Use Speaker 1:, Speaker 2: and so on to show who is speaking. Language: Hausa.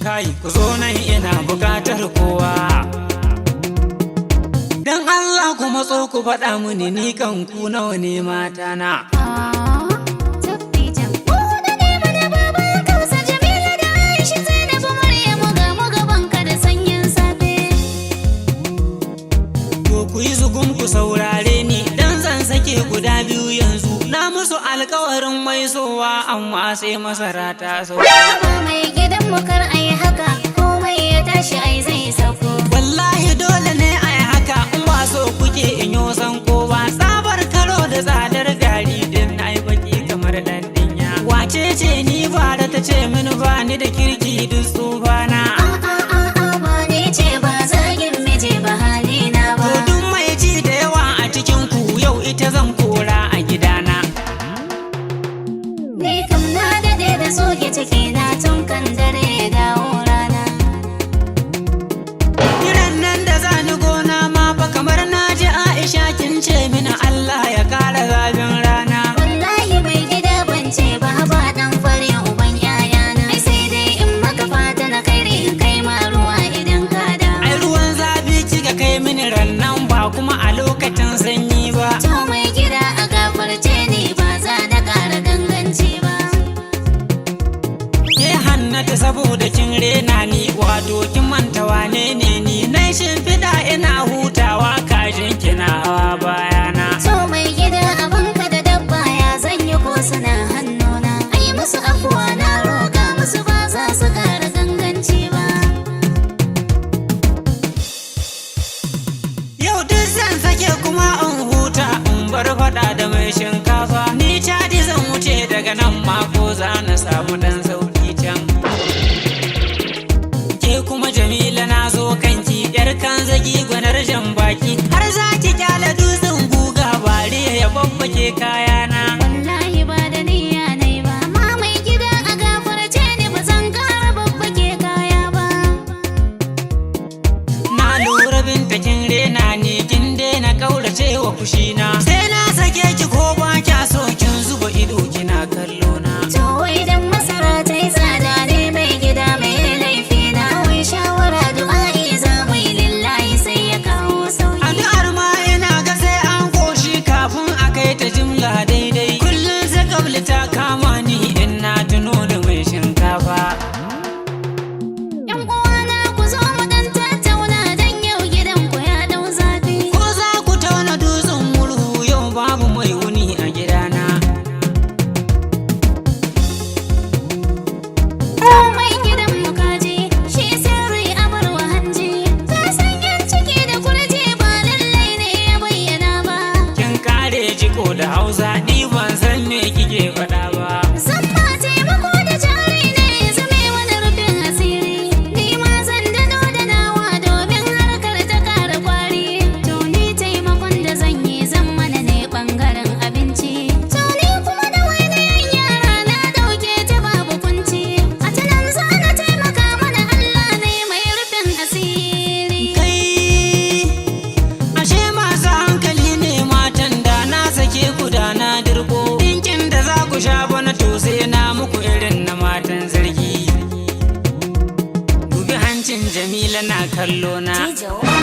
Speaker 1: kai ku zo nan ina bukatar kowa. Dan Allah ku matso ku faɗa mini ni kan ku nawa ne mata na. Ku yi zugun ku saurare ni dan zan sake guda biyu yanzu. Na musu alkawarin mai sowa amma sai masara ta sauka.
Speaker 2: Mai gidan mu kar ai haka komai ya tashi ai zai sauko.
Speaker 1: Wallahi dole ne ai haka in ba so kuke in yo san kowa. Sabar karo da tsadar gari din ai baki kamar dan dinya. Wace ce ni fara ta ce min ba ni da kirki duk tsufana.
Speaker 2: Ba ne ce ba zagin miji ba halina ba.
Speaker 1: Ita zan kora a gidana.
Speaker 2: Ni kam na dade da soke ciki na tun kan dare ya dawo rana.
Speaker 1: Kiran nan da zani gona ma fa kamar na ji Aisha kin ce mini Allah ya kara zafin rana.
Speaker 2: Wallahi mai gida ban ce ba ba dan fare uban yayana. Ai sai dai in maka fata na kai in kai ma ruwa idan ka da.
Speaker 1: Ai ruwan zafi kika kai mini rannan ba kuma a lokacin sanyi ba. Saboda kin rena ni wato kin manta wane ne ni nai shimfiɗa ina hutawa kajin kina hawa bayana.
Speaker 2: So mai gida abinka da dabba ya zanyi ko suna hannuna. Ai musu afuwa na roƙa musu ba za su ƙara ganganci ba.
Speaker 1: Yau duk zan sake kuma in huta in bar faɗa da mai shinkafa. Ni caji zan wuce daga nan ma ko za na samu dan